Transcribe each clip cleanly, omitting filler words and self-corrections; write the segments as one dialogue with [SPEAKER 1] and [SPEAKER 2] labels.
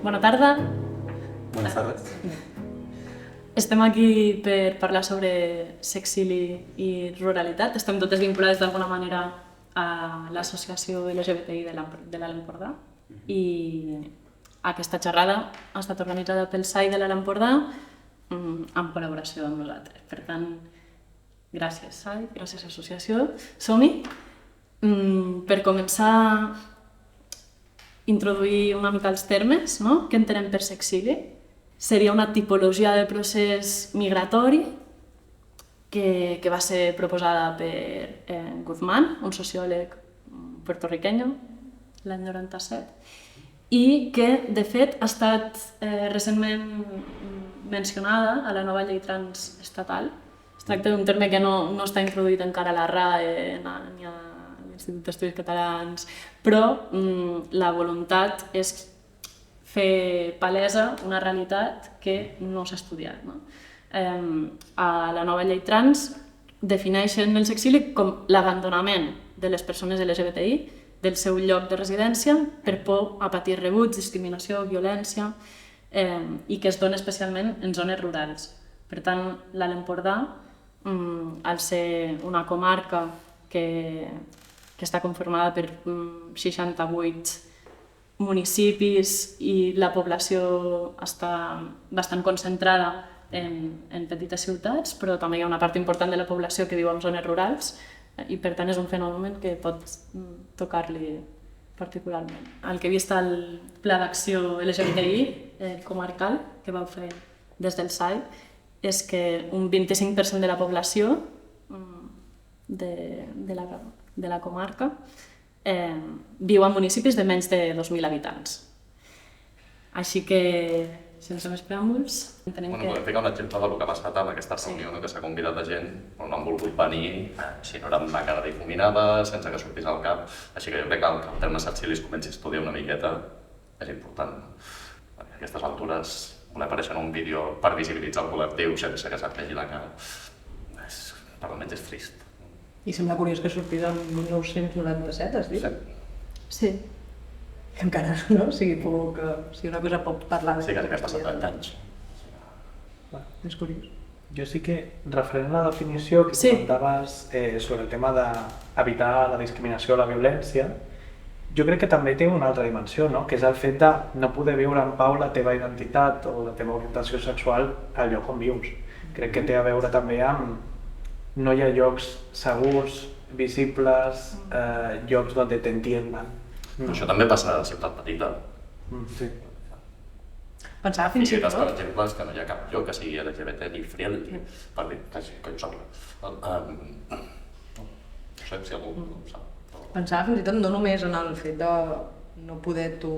[SPEAKER 1] Bona tarda.
[SPEAKER 2] Buenas tardes.
[SPEAKER 1] Estem aquí per parlar sobre sexili i ruralitat. Estem totes vinculades d'alguna manera a l'associació LGBTI de l'Alt Empordà i aquesta xerrada ha estat organitzada pel SAI de l'Alt Empordà en col·laboració amb nosaltres. Per tant, gràcies SAI, gràcies associació. Som-hi! Per començar, introduir una mica els termes, no? Què entenem per sexili? Seria una tipologia de procés migratori que va ser proposada per Guzmán, un sociòleg puertorriqueño, l'any 97, i que, de fet, ha estat recentment mencionada a la nova llei trans estatal. Es tracta d'un terme que no està introduït encara a la RAE ni a l'Institut d'Estudis Catalans, però la voluntat és fer palesa una realitat que no s'ha estudiat. No? A la nova llei trans defineixen el sexili com l'abandonament de les persones LGBTI del seu lloc de residència per por a patir rebuig, discriminació, violència i que es dona especialment en zones rurals. Per tant, l'Alt Empordà, al ser una comarca que està conformada per 68 municipis i la població està bastant concentrada en petites ciutats, però també hi ha una part important de la població que viu en zones rurals i per tant és un fenomen que pot tocar-li particularment. El que he vist al Pla d'Acció LGBTI comarcal que vau fer des del SAI és que un 25% de la població de la comarca viu en municipis de menys de 2.000 habitants. Així que, sense més preàmbuls, entenem que...
[SPEAKER 2] Podem ficar un exemple del que ha passat amb aquesta reunió, que s'ha convidat a gent, però no han volgut venir, si no era amb la cara difuminada, sense que sortís al cap. Així que jo crec que el terme sexili es comenci a estudiar una miqueta és important. A aquestes altures, voler aparèixer en un vídeo per visibilitzar el col·lectiu sense que se't vegi la cara, per almenys és trist.
[SPEAKER 3] I sembla curiós que sortís el 1997, has dit?
[SPEAKER 1] Sí.
[SPEAKER 3] Encara no? O sigui una cosa pot parlar de...
[SPEAKER 2] Sí, que passat 30 anys.
[SPEAKER 3] És curiós.
[SPEAKER 4] Jo sí que, referent a la definició que comentaves sobre el tema d'evitar la discriminació o la violència, jo crec que també té una altra dimensió, no? Que és el fet de no poder viure en pau la teva identitat o la teva orientació sexual al lloc on vius. Crec que té a veure també amb no hi ha llocs segurs, visibles, llocs on t'entiendan.
[SPEAKER 2] Això també passa a la ciutat petita.
[SPEAKER 4] Sí.
[SPEAKER 3] Pensava fins i tot...
[SPEAKER 2] Per exemple, que no hi ha cap lloc que sigui LGBT ni friendly, per dir, que jo sóc. No sé si algú ho sap.
[SPEAKER 3] Pensava fins i tot no només en el fet de no poder tu,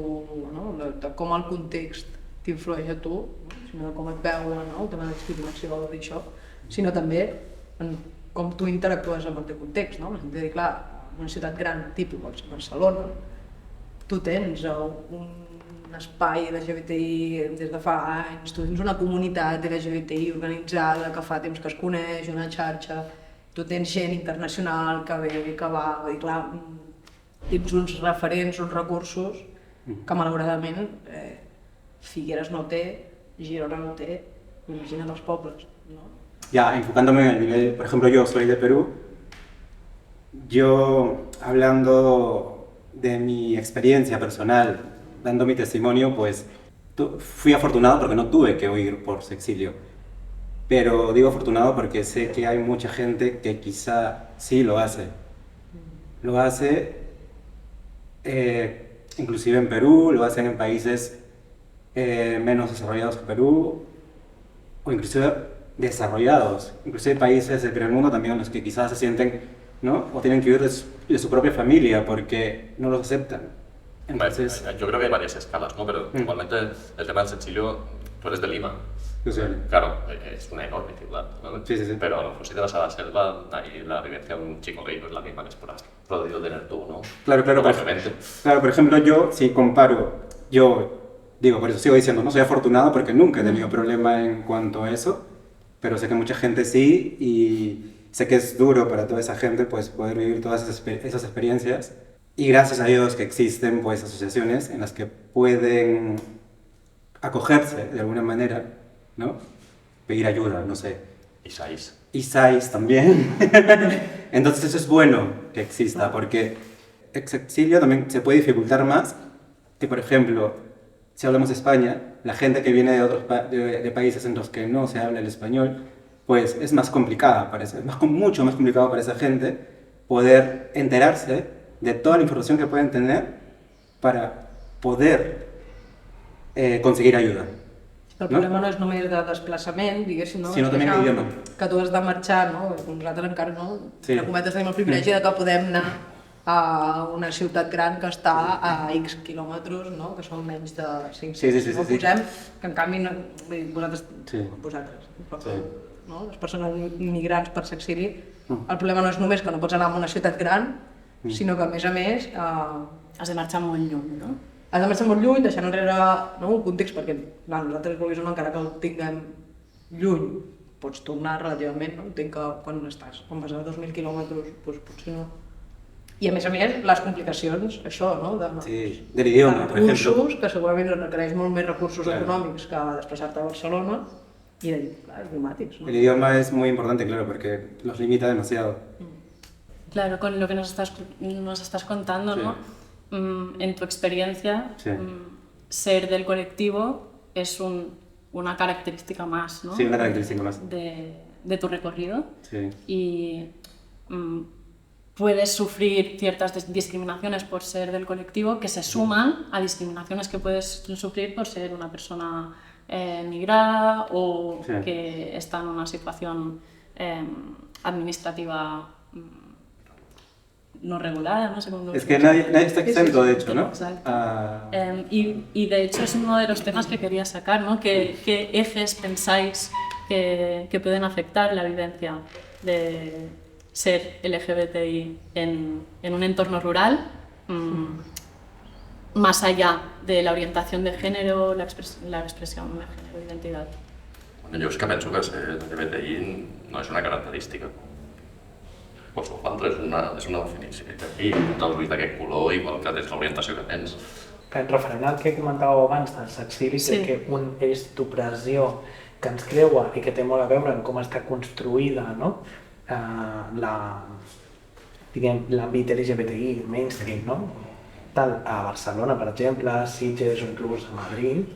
[SPEAKER 3] no? De com el context t'influeix a tu, sinó de com et veuen, no? El tema de discriminació o d'això, sinó també en com tu interactues amb el teu context, no? És a dir, clar, en una ciutat gran, tipus Barcelona, tu tens un espai LGBTI des de fa anys, tu tens una comunitat LGBTI organitzada que fa temps que es coneix, una xarxa, tu tens gent internacional que ve i que va, vull dir, clar, tens uns referents, uns recursos que malauradament Figueres no té, Girona no té, imagina't els pobles, no?
[SPEAKER 5] Ya, enfocándome en el nivel, por ejemplo, yo soy de Perú, yo hablando de mi experiencia personal, dando mi testimonio, pues fui afortunado porque no tuve que huir por sexilio, pero digo afortunado porque sé que hay mucha gente que quizá sí lo hace. Lo hace inclusive en Perú, lo hacen en países menos desarrollados que Perú, o inclusive desarrollados, inclusive países del primer mundo también en los que quizás se sienten, ¿no? O tienen que huir de su propia familia porque no los aceptan. Entonces...
[SPEAKER 2] Bueno, yo creo que hay varias escalas, ¿no? Pero igualmente el tema del sexilio, tú eres de Lima.
[SPEAKER 5] Sí.
[SPEAKER 2] Claro, es una enorme ciudad, ¿no?
[SPEAKER 5] Sí.
[SPEAKER 2] Pero a lo mejor si te vas a la selva, ahí la vivencia de un chico gay no es la misma que has podido tener tú, ¿no?
[SPEAKER 5] Claro, por ejemplo, yo si comparo, yo digo, por eso sigo diciendo, no soy afortunado porque nunca he tenido problema en cuanto a eso, pero sé que mucha gente sí y sé que es duro para toda esa gente pues poder vivir todas esas experiencias y gracias a Dios que existen pues asociaciones en las que pueden acogerse de alguna manera, ¿no? Pedir ayuda, no sé.
[SPEAKER 2] Y SAIS.
[SPEAKER 5] Y SAIS también. Entonces eso es bueno que exista, porque exilio también se puede dificultar más que, por ejemplo, si hablamos de España, la gente que viene de otros de países en los que no se habla el español, pues es más complicada, parece, mucho más complicado para esa gente poder enterarse de toda la información que pueden tener para poder conseguir ayuda.
[SPEAKER 3] El problema no és només de desplaçament, diguéssim, no?
[SPEAKER 5] Sinó també l'idioma.
[SPEAKER 3] Que tu has de marxar, no? Nosaltres encara no,
[SPEAKER 5] Sí.
[SPEAKER 3] entre cometes, tenim el privilegi de que podem anar a una ciutat gran que està a X quilòmetres, no? Que són menys de 500.
[SPEAKER 5] Sí.
[SPEAKER 3] No posem, que en canvi, no, vull dir, vosaltres,
[SPEAKER 5] Sí.
[SPEAKER 3] però, no? Les persones migrants per s'exili, el problema no és només que no pots anar a una ciutat gran, sinó que a més
[SPEAKER 1] Has de marxar molt lluny, no?
[SPEAKER 3] has de marxar molt lluny, deixant enrere, no, un context, perquè clar, nosaltres, vulguis o no, encara que el tinguem lluny, pots tornar relativament, no? Entenc que quan vas a 2.000 quilòmetres, doncs potser no. I a més, les complicacions, això, no?
[SPEAKER 5] Sí, de l'idioma, per exemple.
[SPEAKER 3] Recursos, que segurament requereix molt més recursos econòmics que desplaçar-te a Barcelona, y idiomáticos, ¿no?
[SPEAKER 5] El idioma es muy importante, claro, porque los limita demasiado.
[SPEAKER 1] Claro, con lo que nos estás contando, sí. ¿No? En tu experiencia, sí. Ser del colectivo es una característica más, ¿no?
[SPEAKER 5] Sí, una característica más.
[SPEAKER 1] De tu recorrido.
[SPEAKER 5] Sí.
[SPEAKER 1] Y puedes sufrir ciertas discriminaciones por ser del colectivo que se suman a discriminaciones que puedes sufrir por ser una persona migrada o sí. Que está en una situación administrativa no regulada, no sé cómo.
[SPEAKER 5] Es que nadie está exento, de hecho, ¿no?
[SPEAKER 1] Exacto. Y de hecho es uno de los temas que quería sacar, ¿no? ¿Qué ejes pensáis que pueden afectar la vivencia de ser LGBTI en un entorno rural? Más allá de la orientación de género, la expresión de género, identidad.
[SPEAKER 2] Bueno, jo és que penso que ser LGBTI no és una característica. Qualsevol altra és una definició. I tens l'ull d'aquest color, igual que tens l'orientació que tens.
[SPEAKER 4] Referent al que comentàveu abans dels exilis, sí. Que un és d'opressió que ens creua i que té molt a veure amb com està construïda, no? L'àmbit LGBTI, mainstream, no? Tal a Barcelona, per exemple, a Sitges o inclús a Madrid,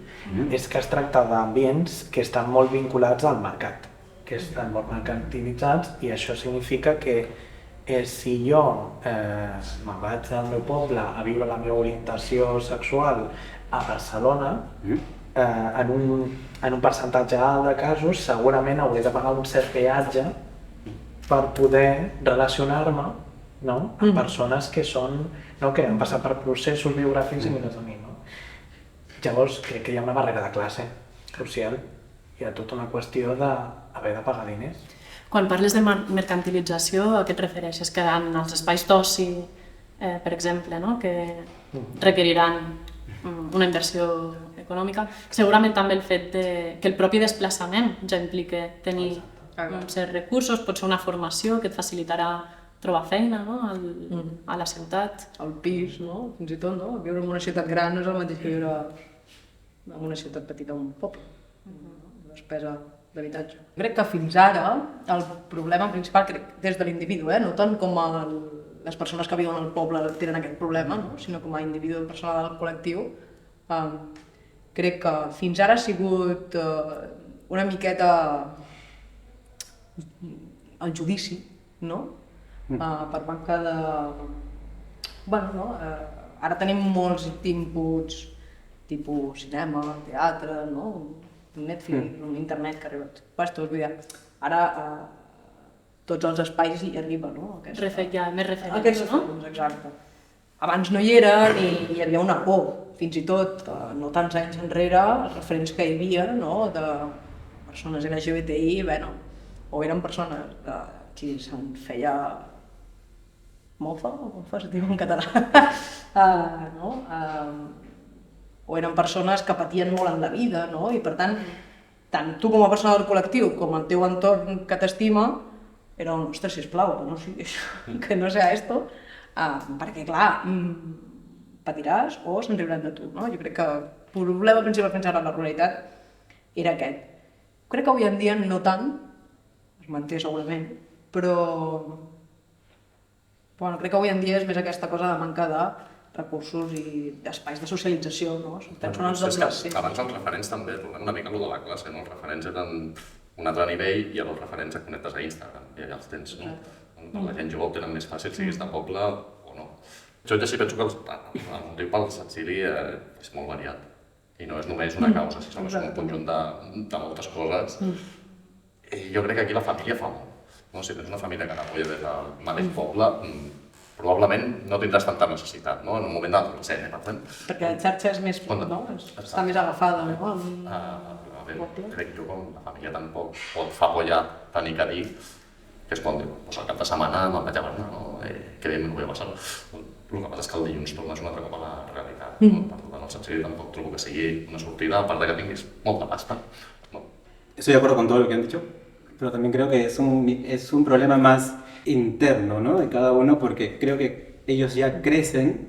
[SPEAKER 4] és que es tracta d'ambients que estan molt vinculats al mercat, que estan molt mercantilitzats, i això significa que si jo me'n vaig al meu poble a viure la meva orientació sexual a Barcelona, en un percentatge alt de casos segurament hauré de pagar un cert peatge per poder relacionar-me, no? Amb persones que han passat per processos biogràfics similars a mi. Llavors crec que hi ha una barrera de classe social, hi ha tota una qüestió d'haver de pagar diners.
[SPEAKER 1] Quan parles de mercantilització, a què et refereixes? Que en els espais d'oci, per exemple, no? Que requeriran una inversió econòmica, segurament també el fet que el propi desplaçament ja implica tenir uns recursos, pot ser una formació que et facilitarà trobar feina, no? A la ciutat.
[SPEAKER 3] Al pis, no? Fins i tot, no? Viure en una ciutat gran no és el mateix que viure en una ciutat petita o un poble. La despesa d'habitatge. Crec que fins ara el problema principal, des de l'individu, no tant com les persones que viuen al poble tenen aquest problema, no? Sinó com a individu persona del col·lectiu, crec que fins ara ha sigut una miqueta el judici, no? Per manca de... Bueno, no? Ara tenim molts inputs, tipus cinema, teatre, no? Netflix, internet que arriba... Vull dir, ara tots els espais hi arriba, no?
[SPEAKER 1] Més referents, no?
[SPEAKER 3] Exacte. Abans no hi era ni hi havia una por, fins i tot, no tants anys enrere, els referents que hi havia, no? De persones LGBTI, bueno, o eren persones que se'n feia mofa, o mofa es diu en català, no? O eren persones que patien molt en la vida, no? I per tant, tant tu com a persona del col·lectiu com el teu entorn que t'estima, era un, ostres, sisplau, que no sigui això, que no sea esto, perquè clar, patiràs o se'n riuran de tu, no? Jo crec que problema principal que ens era la ruralitat era aquest. Crec que avui en dia no tant, es manté segurament, però bueno, crec que avui en dia és més aquesta cosa de manca de recursos i d'espais de socialització, no? Penso en els adolescents.
[SPEAKER 2] Abans els referents també, tornem una mica a lo de la classe, no? Els referents eren un altre nivell i els referents et connectes a Instagram i allà els tens, no? La gent jove ho tenen més fàcil, siguis de poble o no. Jo ja sí penso que el motiu pel Satsili és molt variat i no és només una causa, sinó que és un conjunt de moltes coses. I jo crec que aquí la família fa molt. No? Si tens una família que t'apoya des del mateix poble, probablement no tindràs tanta necessitat, no? En un moment d'adolescent, per tant.
[SPEAKER 3] Perquè la xarxa és més, no? Està més agafada, no?
[SPEAKER 2] Crec jo que la família tampoc pot fa apoyar tenir que dir que és quan diu, doncs el cap de setmana me'n vaig a Barna, no? Que bé, no vull a Barcelona. El que passa és que el dilluns tornes un altre cop a la realitat. Per tant, el Satsili tampoc trobo que sigui una sortida, a part de que tinguis molta pasta.
[SPEAKER 5] Estoy de acuerdo con todo lo que han dicho, pero también creo que es un problema más interno, ¿no? De cada uno, porque creo que ellos ya crecen,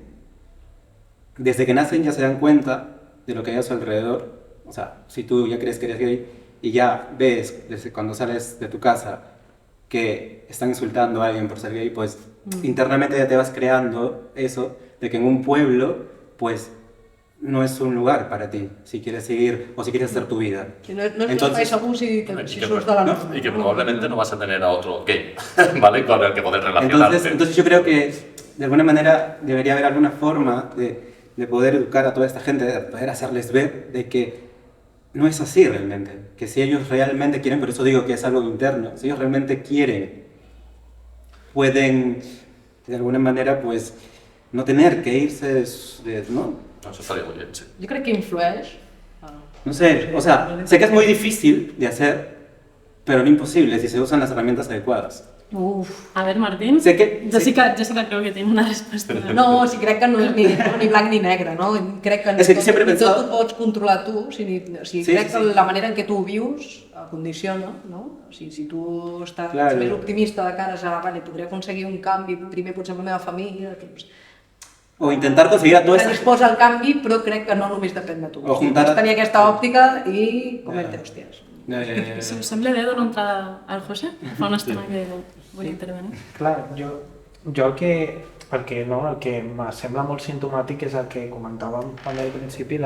[SPEAKER 5] desde que nacen ya se dan cuenta de lo que hay a su alrededor. O sea, si tú ya crees que eres gay y ya ves desde cuando sales de tu casa que están insultando a alguien por ser gay, pues internamente ya te vas creando eso de que en un pueblo, pues no es un lugar para ti, si quieres seguir o si quieres hacer tu vida.
[SPEAKER 3] Que no es un país seguro si surts de la norma.
[SPEAKER 2] Y que probablemente no vas a tener a otro gay, ¿vale? Con el que poder relacionarte.
[SPEAKER 5] Entonces yo creo que de alguna manera debería haber alguna forma de poder educar a toda esta gente, de poder hacerles ver de que no es así realmente, que si ellos realmente quieren, por eso digo que es algo interno, si ellos realmente quieren, pueden de alguna manera pues no tener que irse ¿no?
[SPEAKER 2] No, eso estaría muy bien, sí.
[SPEAKER 3] Jo crec que influeix.
[SPEAKER 5] No sé, o sea, sé que es muy difícil de hacer, pero no imposible si se usan las herramientas adecuadas.
[SPEAKER 3] Uf.
[SPEAKER 1] A ver, Martín,
[SPEAKER 5] Sé que,
[SPEAKER 1] yo sí que creo que tiene una respuesta.
[SPEAKER 3] No, sí, crec que no és ni blanc ni negre, no? Crec que,
[SPEAKER 5] És que sempre he
[SPEAKER 3] ni tot
[SPEAKER 5] pensat-
[SPEAKER 3] ho pots controlar tu, o sigui, crec que la manera en què tu ho vius condiciona, no? O sigui, si tu estàs més optimista de cares a, vale, podria aconseguir un canvi, primer potser amb la meva família,
[SPEAKER 5] o intentar conseguir a toda
[SPEAKER 3] que
[SPEAKER 5] esa
[SPEAKER 3] disposa el canvi, però crec que no només depèn de tu.
[SPEAKER 5] O juntar-
[SPEAKER 3] Pots tenir aquesta òptica i comerte hòsties.
[SPEAKER 1] Si us sembla bé, dono entrada al José. Fa una estona que vull intervenir.
[SPEAKER 4] Clar, jo el que em sembla molt simptomàtic és el que comentàvem al principi,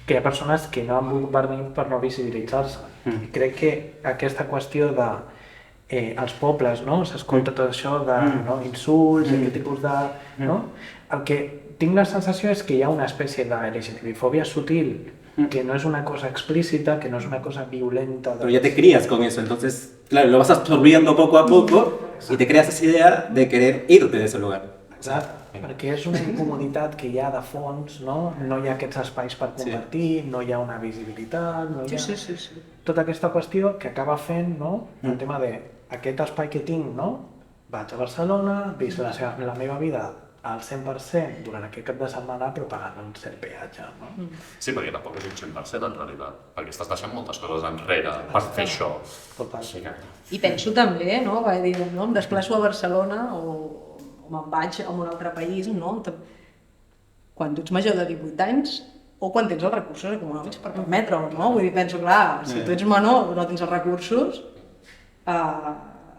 [SPEAKER 4] que hi ha persones que no han volgut venir per no visibilitzar-se. I crec que aquesta qüestió de als pobles, no? S'escolta tot això de insults, aquest tipus de... No? El que tinc la sensació és que hi ha una espècie de LGTBI-fòbia sutil, que no es una cosa explícita, que no es una cosa violenta.
[SPEAKER 5] Pero ya te crías con eso, entonces, claro, lo vas absorbiendo poco a poco y te creas esa idea de querer irte de ese lugar.
[SPEAKER 4] Exacte, perquè és una incomoditat que hi ha de fons, no? No hi ha aquests espais per compartir, no hi ha una visibilitat, no hi ha...
[SPEAKER 3] Sí.
[SPEAKER 4] Tota aquesta qüestió que acaba fent, no? El tema de aquest espai que tinc, no? Vaig a Barcelona, visc la meva vida al 100% durant aquest cap de setmana, però pagant un cert peatge, no?
[SPEAKER 2] Sí, perquè tampoc és un 100% en realitat, perquè estàs deixant moltes coses enrere per fer això.
[SPEAKER 4] Total.
[SPEAKER 3] I penso també, no? Va dir, no? Em desplaço a Barcelona o me'n vaig a un altre país, no? Quan tu ets major de 18 anys o quan tens els recursos econòmics per permetre-ho, no? Vull dir, penso, clar, si tu ets menor o no tens els recursos,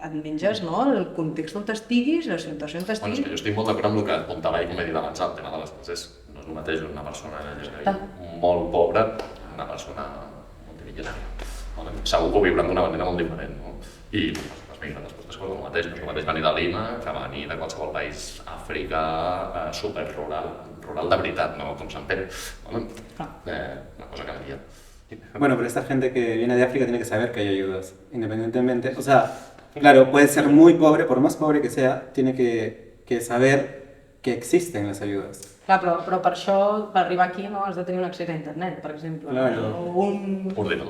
[SPEAKER 3] et menges, no? El context on estiguis, la situació on
[SPEAKER 2] Bueno, és
[SPEAKER 3] estiguis...
[SPEAKER 2] que jo estic molt d'acord amb el que apuntava i com he dit abans, el tema de les classes no és el mateix una persona molt pobra una persona multimilionària. Segur que ho viurem d'una manera molt diferent, no? I les migrants després és el mateix, no és el mateix venir de Lima que venir de qualsevol país Àfrica superrural, rural de veritat, no com Sant Pere. Una cosa que varia.
[SPEAKER 5] Bueno, pero esta gente que viene de África tiene que saber que hay ayudas, independientemente. O sea, claro, puede ser muy pobre, por más pobre que sea, tiene que saber que existen las ayudas.
[SPEAKER 3] Clar, però per això, per arribar aquí, no, has de tenir un accés a internet, per exemple,
[SPEAKER 5] Claro.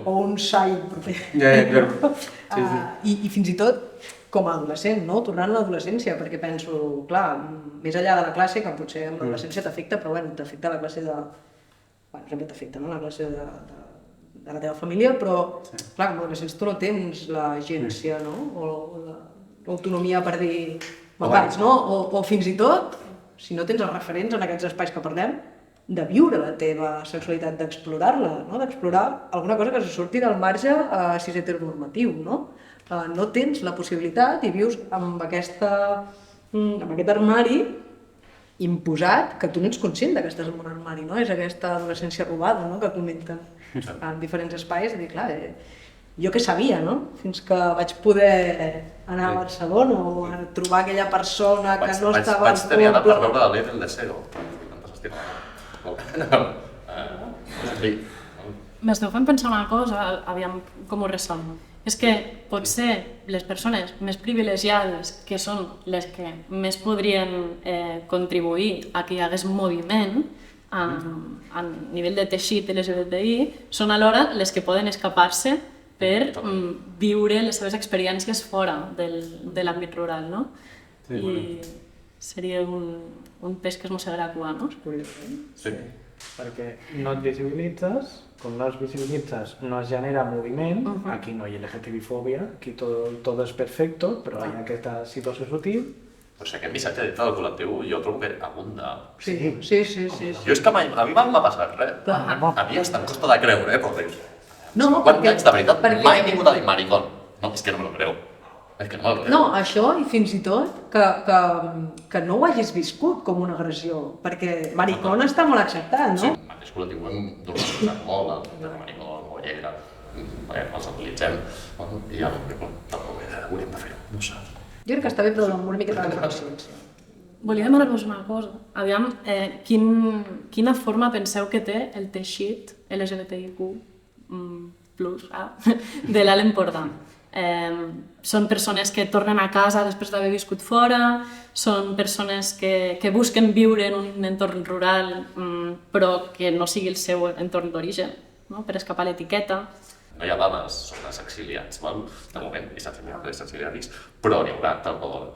[SPEAKER 3] o un site proper.
[SPEAKER 5] Claro.
[SPEAKER 3] I fins i tot com a adolescent, no? Tornant a l'adolescència, perquè penso, clar, més enllà de la classe, que potser amb l'adolescència t'afecta, però bueno, t'afecta la classe de... Bueno, sempre t'afecta, no?, la classe de la teva família, però, clar, com a adolescents tu no tens l'agència, no?, o l'autonomia per dir, me'n vaig, no? O fins i tot, si no tens els referents en aquests espais que parlem, de viure la teva sexualitat, d'explorar-la, no? D'explorar alguna cosa que se surti del marge cis heteronormatiu, no? No tens la possibilitat i vius amb aquest armari imposat que tu no ets conscient que estàs en un armari, no? És aquesta adolescència robada, no? Que comenten en diferents espais. I dir, clar, jo què sabia, no? Fins que vaig poder anar a Barcelona o a trobar aquella persona que no estava...
[SPEAKER 2] Vaig tenir edat per veure l'Eden de Sego.
[SPEAKER 1] M'esteu fent pensar una cosa, aviam com ho resolvo. És que potser les persones més privilegiades, que són les que més podrien contribuir a que hi hagués moviment a nivell de teixit LGBTI, són alhora les que poden escapar-se per viure les seves experiències fora de l'àmbit rural, no? I seria un peix que es mossegarà a cua, no?
[SPEAKER 2] Sí.
[SPEAKER 4] Perquè no et visibilitzes, com no es visibilitzes no es genera moviment, aquí no hi ha LGTBI-fòbia, aquí todo es perfecto, però hi ha aquesta situació sutil.
[SPEAKER 2] Però si aquest missatge dintre del col·lectiu jo trobo que abunda.
[SPEAKER 3] Sí.
[SPEAKER 2] Jo és que mai, a mi mai m'ha passat res. A mi hasta em costa de creure, però dius...
[SPEAKER 3] No,
[SPEAKER 2] Quants anys de veritat mai ningú t'ha dit maricón? No, és que no me lo creu. És que no me lo creu.
[SPEAKER 3] No, això i fins i tot que no ho hagis viscut com una agressió, perquè maricón està molt acceptat, no?
[SPEAKER 2] Sí, el mateix col·lectiu hem normalitzat molt, el maricón, mollera, perquè els utilitzem, i ja tampoc hauríem de fer-ho, no sé.
[SPEAKER 3] Jo crec que està bé, però amb una miqueta de consciència.
[SPEAKER 1] Volia demanar-vos una cosa. Aviam, quina forma penseu que té el teixit LGBTIQ+, de l'Alt Empordà? Són persones que tornen a casa després d'haver viscut fora, són persones que busquen viure en un entorn rural però que no sigui el seu entorn d'origen, no? Per escapar a l'etiqueta.
[SPEAKER 2] No hi ha dades sobre els exiliats, val? De moment, i els exiliaris, però n'hi haurà, tal com...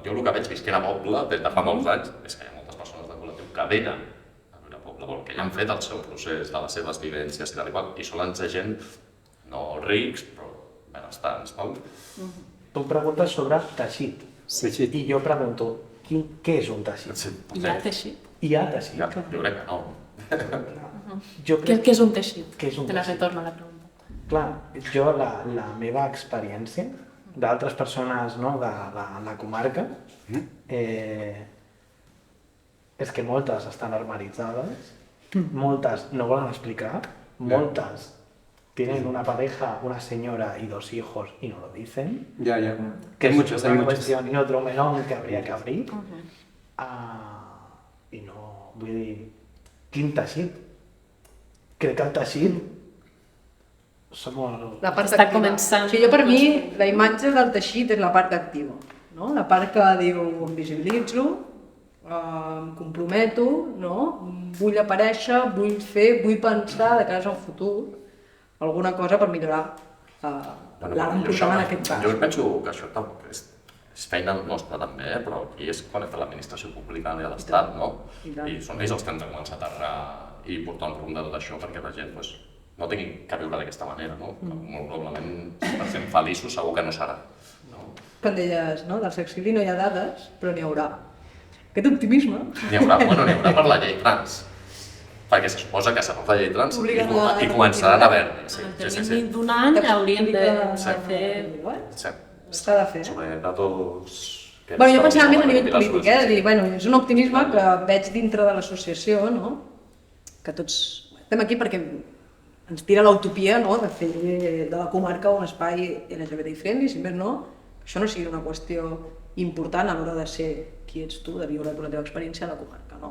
[SPEAKER 2] Jo el que veig visquent a Poble des de fa molts anys és que hi ha moltes persones del col·lectiu que venen a viure a Poble, que ja han fet el seu procés de les seves vivències i tal i qual, i solen ser gent no rics, però benestants, val?
[SPEAKER 4] Tu em preguntes sobre teixit.
[SPEAKER 5] Teixit.
[SPEAKER 4] I jo pregunto, què és un teixit?
[SPEAKER 1] Hi ha teixit.
[SPEAKER 4] Hi ha teixit?
[SPEAKER 2] Ja, jo crec que no.
[SPEAKER 1] Què és un teixit?
[SPEAKER 4] Què és un
[SPEAKER 1] Te la
[SPEAKER 4] teixit?
[SPEAKER 1] retorno la pregunta.
[SPEAKER 4] Clar, jo la meva experiència d'altres persones, no, de la comarca és que moltes estan armaritzades, moltes no volen explicar, moltes tienen una pareja, una señora y 2 hijos y no lo dicen.
[SPEAKER 5] Ya.
[SPEAKER 4] Que
[SPEAKER 5] Hay
[SPEAKER 4] es
[SPEAKER 5] muchos,
[SPEAKER 4] una
[SPEAKER 5] hay muchos.
[SPEAKER 4] cuestión y otro melón que habría que abrir. I no, vull dir, quin teixit? Crec que el teixit som molt...
[SPEAKER 3] La part
[SPEAKER 1] Està
[SPEAKER 3] activa.
[SPEAKER 1] començant.
[SPEAKER 3] O sigui, jo per mi la imatge del teixit és la part activa, no? La part que diu em visibilitzo, em comprometo, no? Vull aparèixer, vull fer, vull pensar de cara al futur alguna cosa per millorar l'Alt Empordà en aquest cas.
[SPEAKER 2] Jo penso que això tampoc és feina nostra també, però aquí és quan està l'administració pública i l'Estat, no? I són ells els que han de començar a aterrar i portar un rumb de tot això perquè la gent no tingui que viure d'aquesta manera, no? Molt probablement, per ser feliços, segur que no serà.
[SPEAKER 3] Quan deies, no? Del sexili no hi ha dades, però n'hi haurà. Aquest optimisme...
[SPEAKER 2] N'hi haurà per la llei trans. Perquè se suposa que segons la llei trans i començaran a haver-hi.
[SPEAKER 1] En termini d'un any haurien de fer...
[SPEAKER 3] S'ha de fer.
[SPEAKER 2] Sobre datos...
[SPEAKER 3] Bueno, jo pensava més a nivell polític, de dir, bueno, és un optimisme que veig dintre de l'associació, no? Que tots estem aquí perquè ens tira l'utopia, no?, de fer de la comarca un espai LGBTI friendly, si més no, que això no sigui una qüestió important a l'hora de ser qui ets tu, de viure la teva experiència a la comarca, no?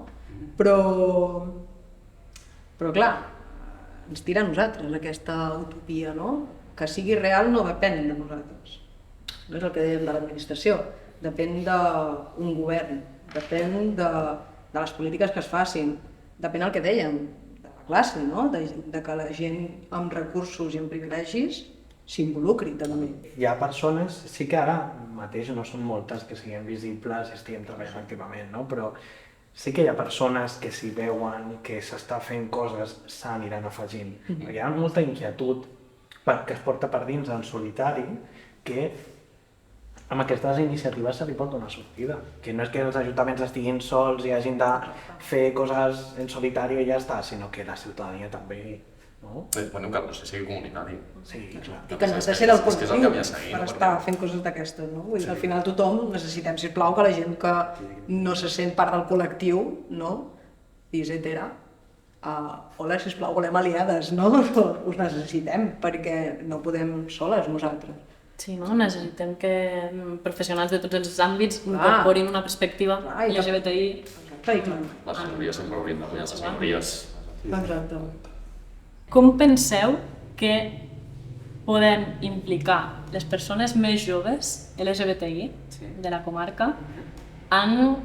[SPEAKER 3] Però clar, ens tira a nosaltres aquesta utopia, no? Que sigui real no depèn de nosaltres. No és el que dèiem de l'administració, depèn d'un govern, depèn de les polítiques que es facin, depèn el que dèiem, de la classe, no? De que la gent amb recursos i amb privilegis s'involucri també.
[SPEAKER 4] Hi ha persones, sí que ara mateix no són moltes que siguin visibles i estiguem treballant activament, no? Però sí que hi ha persones que si veuen que s'està fent coses s'aniran afegint. Hi ha molta inquietud que es porta per dins en solitari que amb aquestes iniciatives se li pot donar sortida. Que no és que els ajuntaments estiguin sols i hagin de fer coses en solitari i ja està, sinó que la ciutadania també, no?
[SPEAKER 2] Bueno, que el procés sigui comunitari.
[SPEAKER 4] Sí, clar.
[SPEAKER 3] I que no has de ser el
[SPEAKER 2] És que és el
[SPEAKER 3] col·lectiu
[SPEAKER 2] camí a seguir,
[SPEAKER 3] per
[SPEAKER 2] no?
[SPEAKER 3] estar fent coses d'aquestes, no? Vull dir, al final tothom necessitem, sisplau, que la gent que no se sent part del col·lectiu, no? Etcètera. Hola, sisplau, volem aliades, no? Us necessitem, perquè no podem soles nosaltres.
[SPEAKER 1] Sí, no? Necessitem que professionals de tots els àmbits incorporin una perspectiva LGBTI.
[SPEAKER 3] Exacte, i clar.
[SPEAKER 2] Les minories sempre haurien de guanyar les minories.
[SPEAKER 3] Exacte.
[SPEAKER 1] Com penseu que podem implicar les persones més joves LGBTI de la comarca en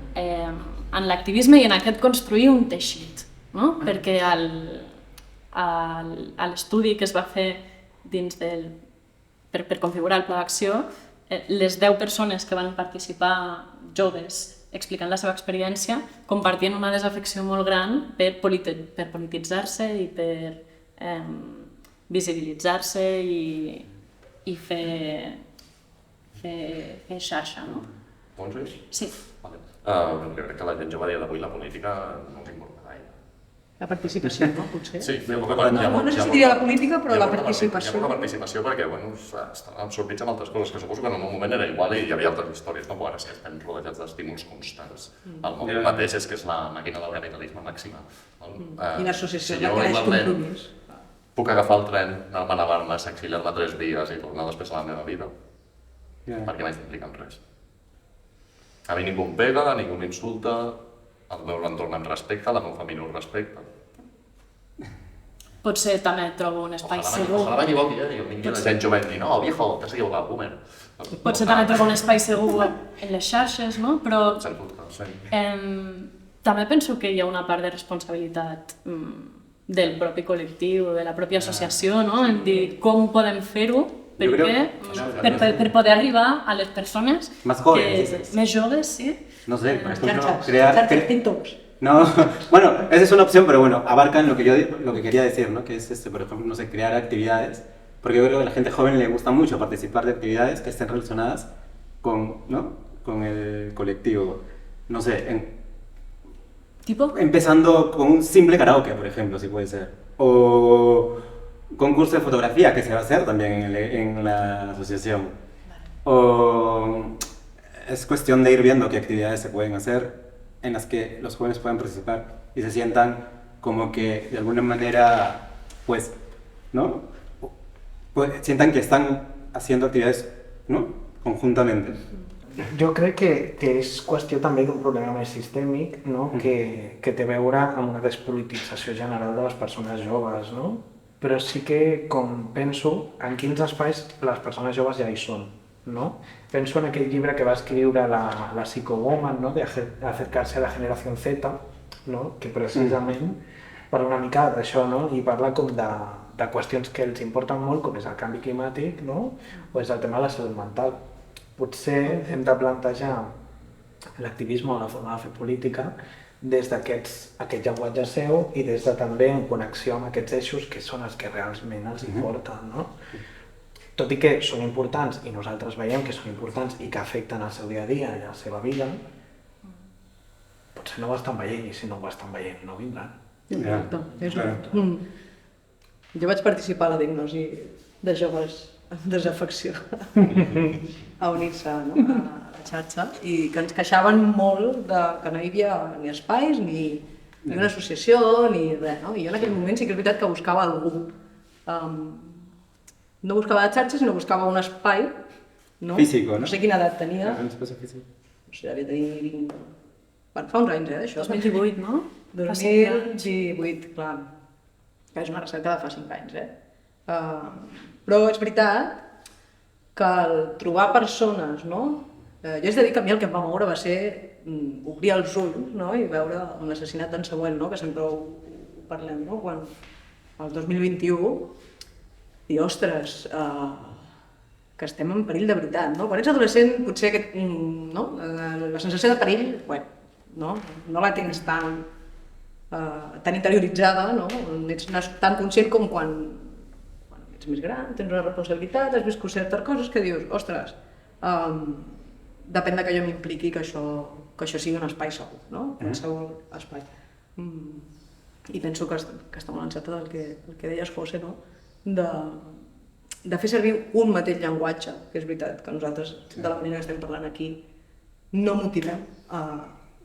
[SPEAKER 1] l'activisme i en aquest construir un teixit? No? Perquè a l'estudi que es va fer dins per configurar el pla d'acció, les 10 persones que van participar joves explicant la seva experiència compartien una desafecció molt gran per polititzar-se i per visibilitzar-se i fer xarxa, no?
[SPEAKER 2] Doncs
[SPEAKER 1] Sí.
[SPEAKER 2] Vale. Jo crec que la gent jove a dia d'avui la política no els importa gaire.
[SPEAKER 3] La participació, no? Potser.
[SPEAKER 2] Sí,
[SPEAKER 3] No sé si diria la política, però la participació.
[SPEAKER 2] Hi ha molta participació perquè estan absorbits amb altres coses, que suposo que en un moment era igual i hi havia altres històries, no? Però ara sí que estem rodejats d'estímuls constants. El mòbil mateix és que és la màquina del capitalisme màxima.
[SPEAKER 3] I l'associació
[SPEAKER 2] si jo
[SPEAKER 3] requereix
[SPEAKER 2] igualment
[SPEAKER 3] compromís.
[SPEAKER 2] puc agafar el tren, anar-me a Navarra, s'exiliar-me 3 dies i tornar després a la meva vida, perquè m'haig d'implicar en res. A mi ningú em pega, ningú m'insulta, el meu entorn em respecta, la meva família ho respecta.
[SPEAKER 1] Potser també trobo un espai segur.
[SPEAKER 2] Ojalà m'equivoqui, i em vingui la gent jove i em digui no, viejo, t'has equivocat, boomer.
[SPEAKER 1] Potser també trobo un espai segur en les xarxes, no? Però
[SPEAKER 2] Sens dubte, sí.
[SPEAKER 1] també penso que hi ha una part de responsabilitat del propi col·lectiu, de la pròpia associació, no? En dir com podem fer-ho per poder arribar a les persones
[SPEAKER 5] Más jóvenes, dices.
[SPEAKER 1] més joves, sí.
[SPEAKER 5] No sé, por ejemplo,
[SPEAKER 3] Xarxes, TikToks.
[SPEAKER 5] No, bueno, esa es una opción, pero bueno, abarcan lo que quería decir, ¿no? Que es, por ejemplo, no sé, crear actividades, porque yo creo que a la gente joven le gusta mucho participar de actividades que estén relacionadas con, ¿no? Con el colectivo. No sé,
[SPEAKER 1] ¿Tipo?
[SPEAKER 5] empezando con un simple karaoke, por ejemplo, si puede ser. O concurso de fotografía que se va a hacer también en la asociación. O es cuestión de ir viendo qué actividades se pueden hacer en las que los jóvenes puedan participar y se sientan como que de alguna manera, pues, ¿no? Pues, sientan que están haciendo actividades, ¿no? Conjuntamente.
[SPEAKER 4] Jo crec que és qüestió també d'un problema més sistèmic, no? que té a veure amb una despolitització general de les persones joves, no? Però sí que, com penso, en quins espais les persones joves ja hi són, no? Penso en aquell llibre que va escriure la Psychowoman, no? De acercarse a la generació Z, no? Que precisament parla una mica d'això, no? I parla com de qüestions que els importen molt, com és el canvi climàtic, no? O és el tema de la salut mental. Potser hem de plantejar l'activisme o la forma de fer política des d'aquest llenguatge seu i des de també en connexió amb aquests eixos que són els que realment els importen, no? Tot i que són importants i nosaltres veiem que són importants i que afecten el seu dia a dia i la seva vida, potser no ho estan veient i si no ho estan veient no vindran.
[SPEAKER 3] Exacte. Jo vaig participar a la diagnosi de joves amb desafecció a unir-se, no? A la xarxa i que ens queixaven molt de que no hi havia ni espais, ni una associació, ni res, no? I jo en aquell moment sí que és veritat que buscava algú. No buscava la xarxa, sinó buscava un espai, no?
[SPEAKER 5] Físico, no?
[SPEAKER 3] No sé quina edat tenia.
[SPEAKER 5] Un espacio físico.
[SPEAKER 3] No sé, devia tenir 20... Bueno, fa uns anys, d'això.
[SPEAKER 1] 2018, no?
[SPEAKER 3] 2018, clar. Que és una recerca de fa 5 anys, Però és veritat que el trobar persones, no? Jo haig de dir que a mi el que em va moure va ser obrir els ulls, no? I veure l'assassinat d'en Samuel, no? Que sempre ho parlem, no? Quan el 2021 i ostres, que estem en perill de veritat, no? Quan ets adolescent potser no? La sensació de perill, bueno, no la tens tan interioritzada, no? Ets tan conscient com quan ets més gran, tens una responsabilitat, has viscut certes coses que dius, ostres, depèn de que jo m'impliqui que això sigui un espai segur, no? Qualsevol espai. I penso que està molt encertat el que deies, José, no? De fer servir un mateix llenguatge, que és veritat que nosaltres, de la manera que estem parlant aquí, no motivem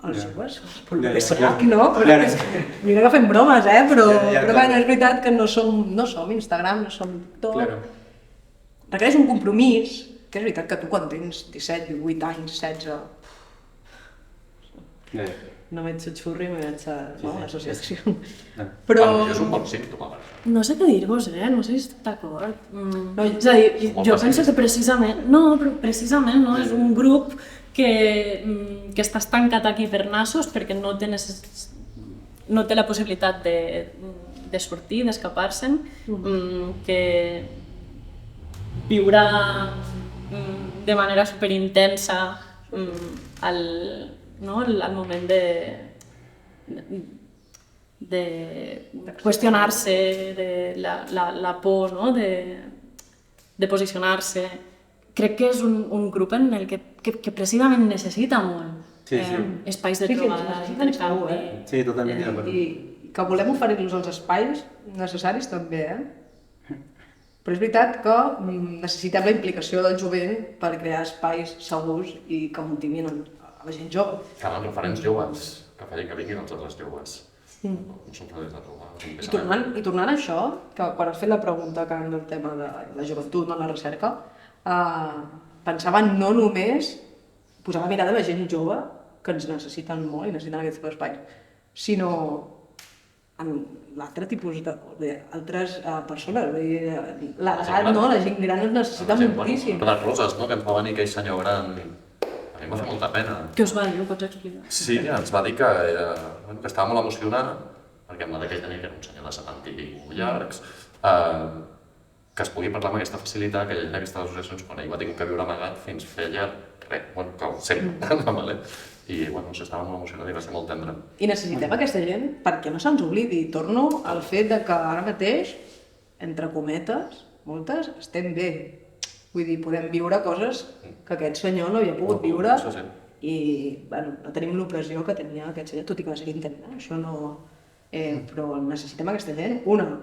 [SPEAKER 3] els joves, no? Mira que fem bromes, però bueno, és veritat que no som Instagram, no som TikTok. Requereix un compromís, que és veritat que tu quan tens 17, 18 anys, 16... No veig el xurri, me veig l'associació.
[SPEAKER 2] Però... És un bon símptoma.
[SPEAKER 1] No sé què dir-vos, no sé si estic d'acord. És a dir, jo penso que precisament, és un grup que està estancat aquí per nassos perquè no té la possibilitat de sortir, d'escapar-se'n, que viurà de manera superintensa al moment de qüestionar-se, de la por, de posicionar-se. Crec que és un grup en el que precisament necessita molt espais de trobada, d'intercanvi.
[SPEAKER 5] Sí, totalment d'acord.
[SPEAKER 3] I que volem oferir-los els espais necessaris també, Però és veritat que necessitem la implicació del jovent per crear espais segurs i que motivin a la gent jove.
[SPEAKER 2] Calen referents joves, que facin que vinguin els altres joves. No són fàcils de trobar.
[SPEAKER 3] I tornant a això, que quan has fet la pregunta que del tema de la joventut, la recerca, pensava no només posar la mirada de la gent jove, que ens necessiten molt i necessiten aquest tipus d'espais, sinó en l'altre tipus d'altres persones. L'edat, la gent gran ens necessita moltíssim.
[SPEAKER 2] Les roses, que ens va venir aquell senyor gran, a mi em va fer molta pena.
[SPEAKER 1] Què us va dir? Ho pots explicar?
[SPEAKER 2] Sí, ens va dir que estava molt emocionat, perquè em va dir que ell tenia que era un senyor de 70 i llargs, que es pugui parlar amb aquesta facilitat, que ell en aquestes associacions, quan ell va tenir que viure amagat fins feia res, sempre, I estava molt emocionat i va ser molt tendre.
[SPEAKER 3] I necessitem aquesta gent perquè no se'ns oblidi. Torno al fet de que ara mateix, entre cometes, moltes, estem bé. Vull dir, podem viure coses que aquest senyor no havia pogut viure i no tenim l'opressió que tenia aquest senyor, tot i que va ser intent, això no... Però necessitem aquesta gent, una,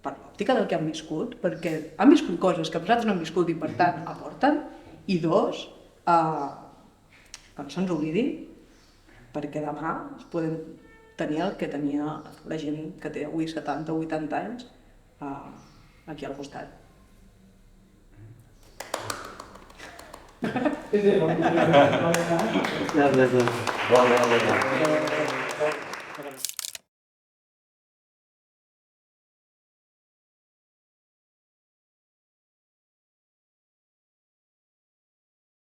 [SPEAKER 3] per l'òptica del que han viscut, perquè han viscut coses que nosaltres no hem viscut i per tant aporten, i dos, que no se'ns oblidi, perquè demà podem tenir el que tenia la gent que té avui 70 o 80 anys aquí al costat.
[SPEAKER 5] Gràcies.